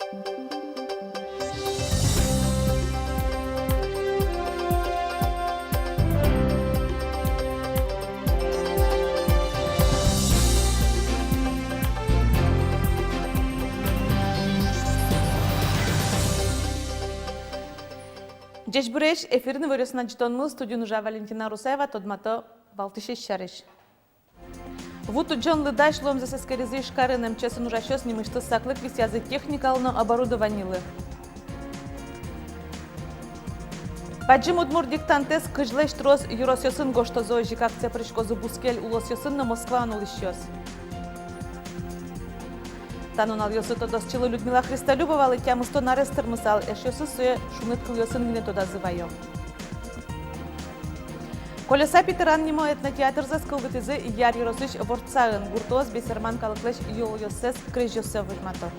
Dziś buresz efirny wyrys na dzitonmu studiu nuża Valentina Rusaeva todmato Valtyshish Sharish. Вуту Джон Лыдаш лом засескаризы шкарыным чесын ужащёс немышты саклык висязы техникалны оборудованилы. Паджим удмур диктантес кыжлэш трос юросёсын гоштозой жикакция прышкозы бускель улосёсын на Москван улышёс. Танунал ёсы тодосчылы Людмила Христолюбова лытям исто нарестер мысал эшёсы суе шумыт кылёсын мине тода зывайо. Колеса Питеран нимо этнотеатр заскылгытызы яр юросыш ворцагын гуртоз бесерман калыклыш йол ёсес крыжёсы выжмато.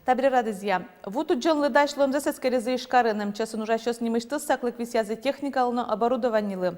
Табри радызья. Вуту Джон Лыдаш лом засескаризы ишкарыным чесын ужащёс немышты саклык висязы техникалны оборудованилы.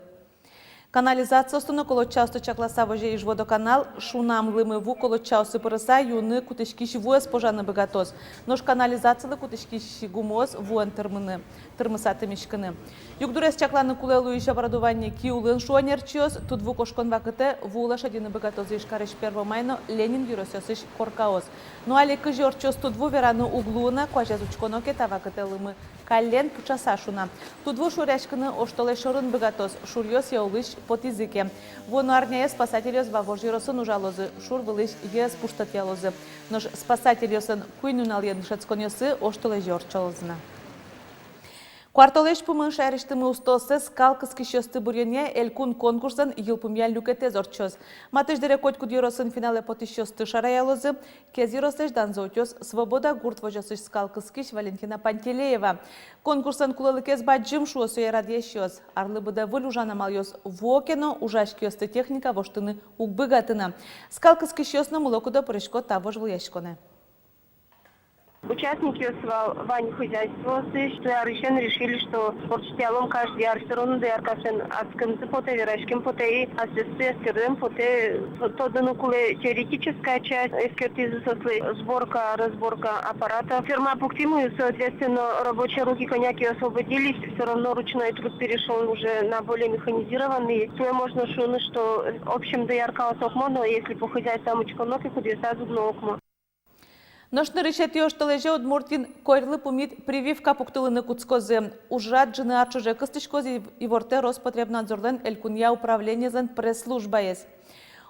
Канализация стуна коло часто чакласа воже иж водоканал шунам лымы ву коло чаусы пырыса юны кутышкиш вуэс пожаны богатоз. Нож канализациялы кутышкиш гумоз вуэн тырмыса тымишкыны. Югдурес чакланы кулелу иш оборудование киулын шуанерчиоз, тут ву кошкон вакыте ву лошадины богатозы ишкарыш первомайно Ленин юросёсыш коркаоз. Ну али кыжи орчоз тут ву вераны углуна куажез учконоке тавакыте лымы каллен пучаса шуна. Тут ву шуряшкыны оштоле шорын богатоз шурьёс яулыш под языке. Вон армия спасателёс вавожиросын ужалозы, шур вылыш ес пуштатялозы. Нож спасателёсын куйнунал ядышецконёсы оштоле жорчалозына. Кварталеш пумын шайрыштымы устосы скалкыс кишёсты бурьяне элькун конкурсан йылпумян люкете зорчоз. Матыждере котку дьёросын финале потышёсты шараялозы, кезиросеш данзотёс свобода гурт вожосыш скалкыс киш Валентина Пантелеева. Конкурсан кулалыкез баджым шуосу ярадьешёс. Арлы быда вылюжана малёс вокено ужашкёсты техника воштыны угбыгатына. Скалкыс кишёсны мулокуда порышко тавож вылешконе. Участники Вани хозяйства решили, что спортштялом каждый яр все равно яркасен аскымсы поте, верашким поте и ассистентом поте, то куле теоретическая часть, экспертиза сборка, разборка аппарата. Фирма Пуктиму, соответственно, рабочие руки коньяки освободились, все равно ручной труд перешел уже на более механизированный. То можно шуны, что в общем до яркого сокмона, если по хозяйствам учконоки, куда зубно окно. Ношны решети оштолеже Удмуртин койрлы пумит прививка пуктылыны куцкозы. Ужрат жыны арчыже кыстышкози и ворте Роспотребнадзорлен элькунья управлениезен пресс-служба ес.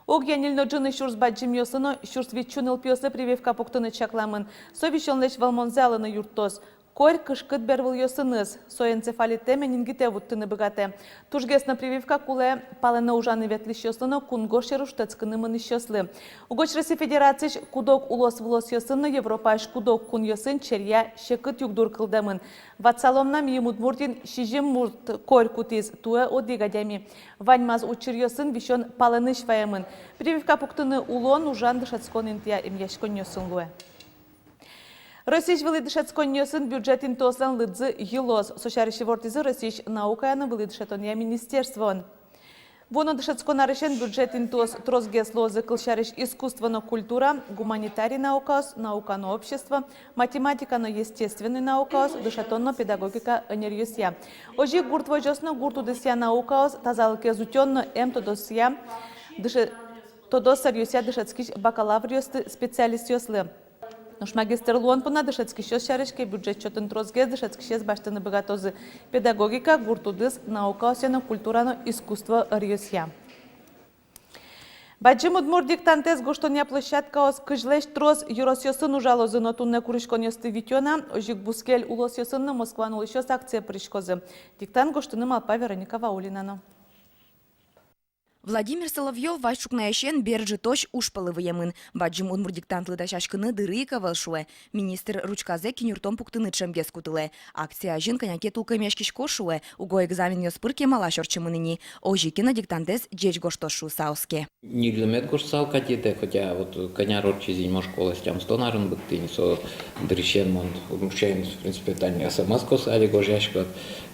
Ог янильно джыны шурс баджим йосыно, шурс витчуныл пьосы прививка пуктыны чакламын. Совещен лечь валмонзалыны юртоз. Койр кышкыт бервыл йосыныз, соэнцефалите менингите вуттыны быгате. Тужгесна прививка куле палена ужаны ветлиш йосыно кунгоши руштецкыны мыныш йослы. Угоч Россия Федерациш кудок улос влос йосыно Европаш кудок кун йосын черья шекыт югдур кылдамын. Ватсаломнам Удмуртин шижим мурт койр кутиз туэ одигадями. Ваньмаз учир йосын вишон паленыш ваямын. Прививка пуктыны улон ужан дышецкон интия им яшкон йосынлуэ. Российш вылыдышецконьёсын бюджетин тослан лыдзы йылоз. Сошарышы вортизы Российш наукаяны вылыдышетония министерствон. Воно дышецконарышен бюджетин тос трозгеслозы кылшарыш искусственно культура, гуманитарий наукаос, наука на общество, математика на естественный наукаос, дышетонно педагогика энергия. Ожи гурт вожосно гурту дысья наукаос, тазалыке зутённо тодосья, тодосар юся дышецкиш бакалавриосты специалист ёслы. Наш магистр Луон пона дышецкий щас шарышке бюджет чотын трозгез дышецкий щас баштыны богатозы педагогика, гуртудыс, наука осяно, культурано, искусство рьёсья. Баджим Удмур диктантез гоштония площадка ос кыжлеш троз юросьёсын ужалозы нотунне курышкон ёсты витёна, ожик бускель улосьёсынны Москван улышёс акция пришкозы. Диктант гоштыны Малпа Вероника Ваулинано. Владимир Соловьев вашукнаящен берджи точ ушпалы ваямын. Баджим Удмур диктантлы дашашкыны дырыка валшуэ. Министр ручказе кинюртом пуктыны чемгес кутылы. Акция жин коняке тулка мешкиш кошуэ. Уго экзамен ёспырке мала шорчымыныни. Ожикина диктантез джеч гоштошу сауске. Не глемет гоштсал катите, хотя вот коня рорчизин мож колостям стонарын быктыни со дрищен монт. Умшен, в принципе, тань смс-ко сади гожяшкот,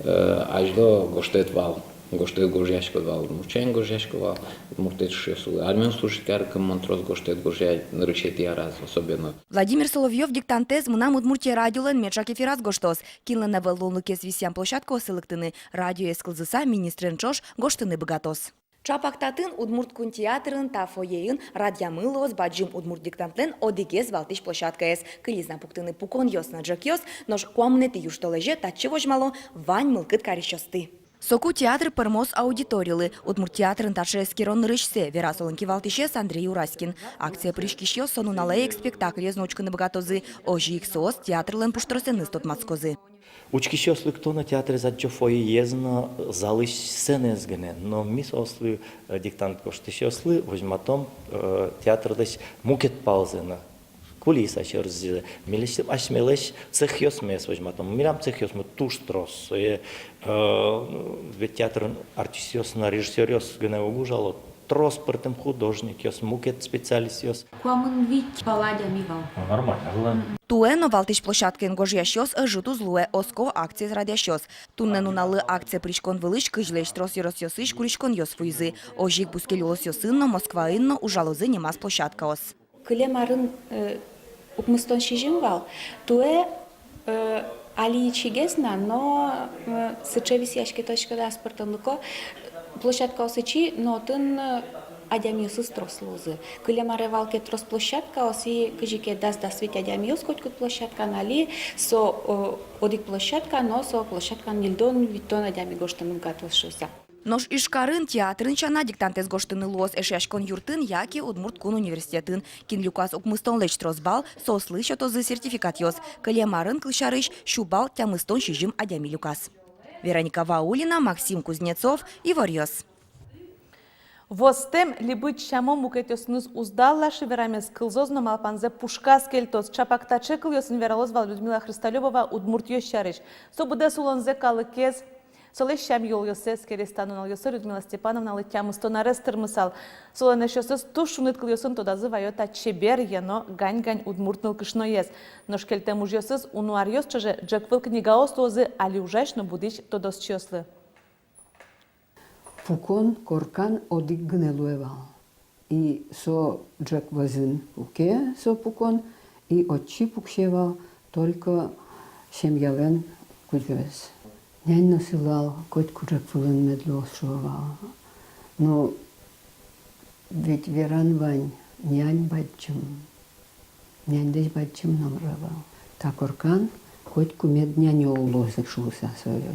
аждо гоштет вал. гоштед гожяшкова, удмурчен гожяшкова, удмуртет шесулы. Армян слушать коммонтроз гоштед гожя решетия раз особенно. Владимир Соловьев диктантез мынам Удмуртия радиолен мечак эфираз гоштос. Кинлена веллунлыкес висям площадко осылыктыны. Радио эскылзыса министрен чош гоштыны богатос. Чапактатын Удмурткун театрын та фоеын радиамылос баджим Удмурт диктантлен одигез валтыш площадкаес. Кылизна пуктыны пукон йосна джакьос, нож куамнеты юштолеже татчы вожмало вань мылкыт карищосты. Соку театр пырмос аудиториялы. Удмурт театрын таше эскерон рышсе, верасолынки валтышес Андрей Ураскин. Акция пришкишьё сону налаек спектакль езночканы богатозы. Ожи их соос театрлен пуштросены стотмацкозы. Учки осли кто на театре за чофой езна залыш сенезгене, но мис осли диктант кошты осли возьматом театр десь мукет паузена. Кулиса черзиле, милиш аш мелеш цехьос мес возьматом. Мирам цехьос мы туштрос. Ведь театр артистиос на режиссерёс гене угужало. Трос пертем художник, йос мукет специалист. Куамын вить паладя мивал. Нормально. Туэно валтыш площадкин гожьящос жуту злуэ оско акция радящос. Туннену налы акция пришкон вылыш кыжлеш трос йосыш куришкон йосфуйзы. Ожик бускелюлос йосынно Москва инно ужалозы немас площадкаос. Кылемарын укмыстон шижим вал. Туэ али чигезна, но сычевис яшки точка да спортанлыко площадка осычи, но тын адямиосыз трослозы. Кылемаре валке трос площадка оси кыжике даст свить адямиос котькут площадка нали со одик площадка, но со площадка нильдон виттон адями гоштаным гатвошуса. Нож Ишкарын театрын чана диктантез гоштыны лос эшяшкон юртын, яки Удмурткун университетын. Кин люкас укмыстон леч тросбал, сослы шотозы сертификат йос. Кылемарын кылшарыш, шубал тямыстон шижим адями люкас. Вероника Ваулина, Максим Кузнецов, Иварьос. Vostem libit şamon muketosnuz uzdalla şiveramez kılzozno malpanze puşkas keltos çapakta çekılyosun veralozval Людмила Христолюбова Удмуртьё şarış. So bude sulonze kalıkez Соле шам yol yoses kerestanın alyosu Людмила Степановна лытямыстон арестырмысал. Солene şosыз tuşunut kılyosun todazı vayota çeber yeno gань-gань удмуртныл кышноез. Ношкелтем ужьосыз унуарьос чоже джеквыл книгаос тозы али ужашно будич тодос чёслы. Пукон коркан одик гнелуевал. И со джек возин уке со пукон, и отчи пукшевал только семьялен кудвез. Нянь насылал, коть куджек фулен медлос шувал. Но ведь веран вань, нянь бачым десь бачым намрывал. Та коркан, коть кумед нянь оллосык шуса своё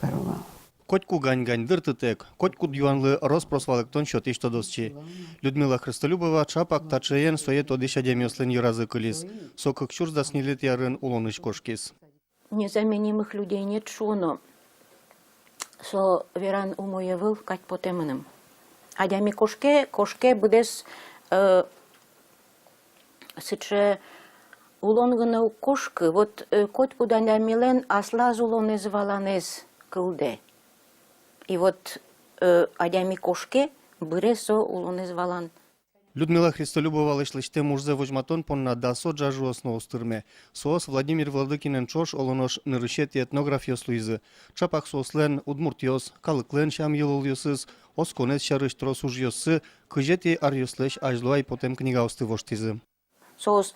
паровал. Котьку гань-гань дыртытек, котьку дюанлы розпросвалыктон счет ишто досчи. Людмила Христолюбова чапак тачеен своє тодиш адямёслен юразы кылис. Сокык чурзда снилит ярын улоныш кошкис. Незаменимых людей нет шуно. Со веран умоевыл кать потемыным. Адями кошке будес сыче улонгыны кошки. Вот котьку данямилен аслаз улонез валанез кылде. И вот адями кошке быресо улонез валан. Людмила Христолюбова лышлыште мужзе возьматон понна дасо джажу основу стырме. Соос Владимир Владыкинен чош олонош нырышет этнографиос луизы. Чапак сослен удмуртиос, калыклен шам йылылйосыз, осконес шарыш трос ужьосы, кыжети арьослеш ажлуай потем книгаосты воштизы. Соос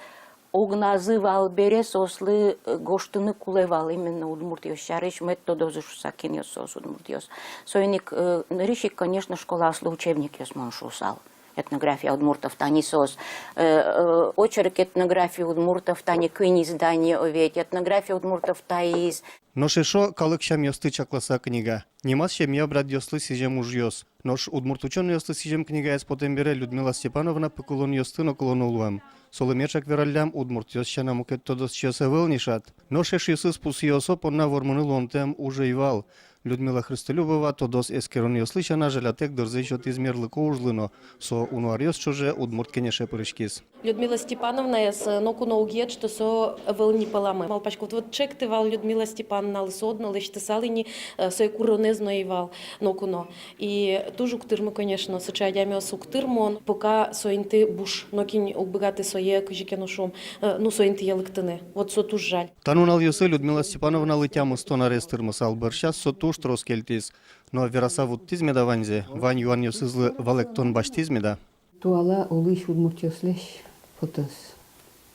огназывал бере сослы гоштыны кулевал именно удмуртиос шарыш методозы шусакин соос удмуртиос. Соеник нырышик, конечно, школа учебник ёсмон шусал. Этнография удмуртов тани сос, очерк этнографии удмуртов тани кыни издание овет, этнография удмуртов таис. Нош ешо калык шам ёсты чакласа книга. Немас шем я брат ёслы сижем ужьос. Нош удмурт учён ёсты сижем книга эс потем бере Людмила Степановна пыкулон ёсты но колон улуам. Соломечак вераллям удмурт ёсчана мукет тодос чёсе вылнишат. Нош еш ёсы спус ёсо понна вормыны лонтем уже ивал. Людмила Христолюбова тодос эскерон ёслышана желатек дорзей шот измерлыко ужлыно. Со унуарьос чоже удмурт кенеше пырышкис. Людмила Степановна с нокуно угет, что со вълни паламы. Малпачко вот чек ты вал Людмила Степановна лысодна, лыш ты салини сой куронезно и вал нокуно. И тужу ктырму, конечно, сочадями суктырмон, пока соинты буш, нокинь убегаты сое кжикенушом, ну соинты ялыктыны. Вот со туж жаль. Танунал ёсы Людмила Степановна лытям стон арестырмысал быршас со туш троскельтис. Но верасавут тизмеда ванзе, вань юан йосызлы валектон баш тизмеда. Туала улыш удмуртиослеш фотос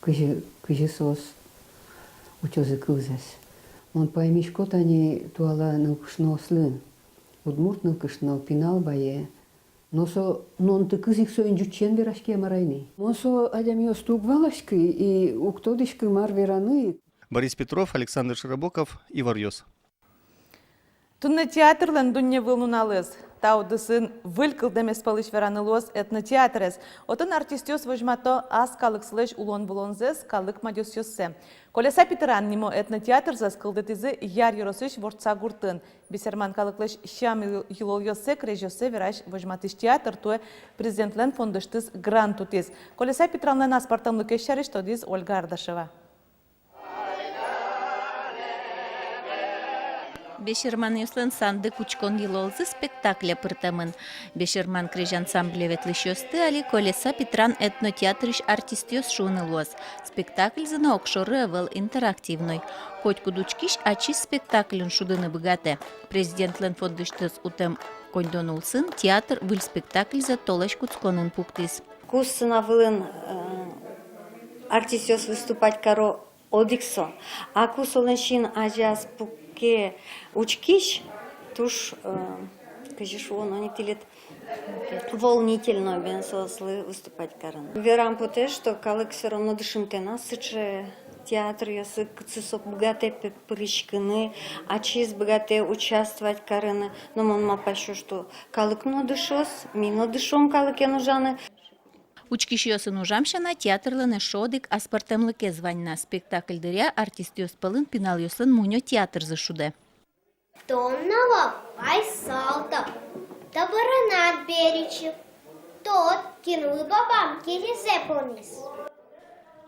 кыжы сос учёзы кылзес. Он поймиш кот они туала нылкышно слын. Удмурт нылкышно пинал бае. Носо нон ты кызик со инжучен верашке марайны. Монсо адямио стук валашкы и уктодышкы мар вераны. Борис Петров, Александр Широбоков, Ивар Йос. Тунны театрлан дунне вылнуналыз. Таудысын вылькыл демес палыш веранылос этнотеатрес. Отын артистёс вожмато аз калык слэш улон булонзес, калык мадёсёссе. Колеса Питеран нимо этнотеатрзас кылдытызы яр юросыш ворца гуртын. Бисерман калыклэш щам юлолёссе крежёссе вераш вожматыш театр туэ президентлен фондыштыз грантутиз. Колеса Питеранлен аспартамлык эшшарыш тодиз Ольга Ардашева. Бешерман юслен санды кучкон йылолзы спектакля пыртамын. Бешерман криж ансамбле ветлышёсты али колеса Питран этнотеатрыш артистёс шунылуаз. Спектакль зына окшоры вел интерактивной. Хоть кудучкиш ачи спектакльын шудыны богате. Президентлен фондыштыз утем кондонулсын театр выл спектакль за толаш куцконын пуктис. Куссына вылын артистёс выступать каро одиксо. А кусоленшин ажас пуке учкиш, туш, кажешь, он они тилет волнительно бенсослы выступать каран. Верам поте, что калык все равно дышим тена, сыче театр ясы кцисоп богате причкины, а чиз богате участвовать караны. Но он мапашу, что калык но дышос, мино дышом калык я нужаны. Учкишёсын ужамшана театрлыны шодик аспартемлыке званьна спектакль дыря артист ёспалын пинал ёслын мунё театр зашуде. Томного Айсалтов, Табаранат Беричев, тот кинул бабам Киризепонис.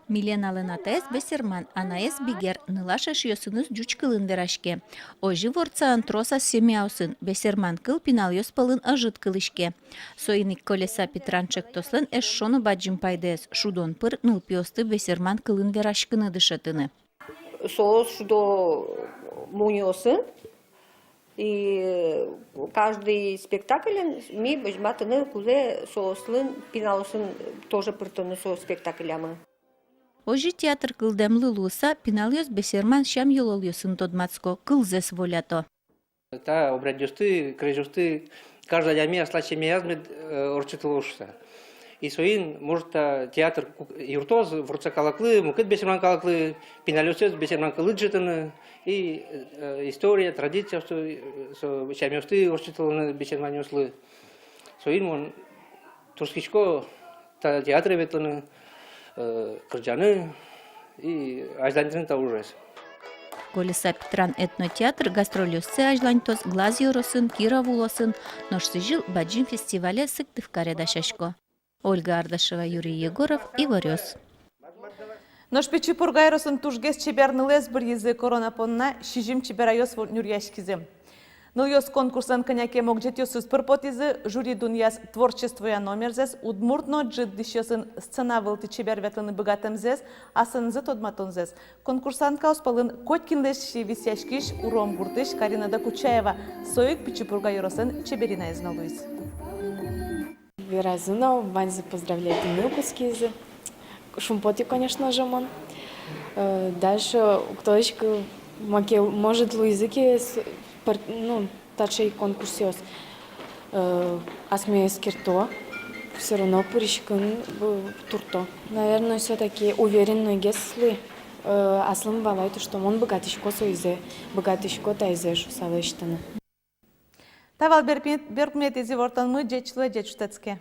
Милена Ленатес Бесерман, Анаес Бигер, нылашаш ёсыныз жучкылын верашке. Ожи ворца антроса семяусын, Бесерман кыл пинал ёспалын ажыт кылышке. Соиник колеса Петранчек тослын эш шоны баджим пайдес, шудон пыр ныл пиосты Бесерман кылын верашкыны дышатыны. Соос шудо муньосын, и каждый спектакль ми бажматыны куле соослын пиналосын тоже пыртыны со спектаклямы. Ожи театр кылдемлы луса пиналёс Бесерман шам йололёсын тодмацко кылзес волято. Та обрядёсты, крежёсты, каждая ямия слачеми язмед орчитылушса. И соин может театр юртоз ворца калаклы, мукет Бесерман калаклы, пиналёсёс Бесерман кылыджетыны, и история, традиция, что шамёсты орчитылыны Бесерман ёслы. Соин мон турскичко театры ветлыны, кырджаны и ажлантын ужас. Колеса Петран этнотеатр гастролёссы ажлантос глаз йоросын, кира вулосын, ношсы жил баджим фестивале сыктывкаре дашашко. Ольга Ардашева, Юрий Егоров, Ивар Йос. Нож печи пургайросын тужгес чебернылез бір езі коронапонна шижим чеберайос нюрьяшкизе. Ныльос конкурсан коняке могжетёсыз пырпотизы жюри дуньяс творчествоя номерзес удмуртно джиддишёсын сцена вылты чебер ветлыны богатымзес, асынзы тодматонзес. Конкурсантка успалын коткинлешши висяшкиш уром гуртыш Карина Докучаева союк печи пургайросын чеберина изналуиз. Веразына, ванзы поздравляет Милкускизы. Шумпоти, конечно же, он. Дальше кто-то может Луизыки, ну, тачей конкурсиос. Аз ме скирто, все равно поришкан турто. Наверное, все-таки уверенно гесли. Аслым балайты, что он богатышко соизе, богатышко тайзе, что савыштаны. Тавал беркмет изи вортан мы джечлы джечтецке.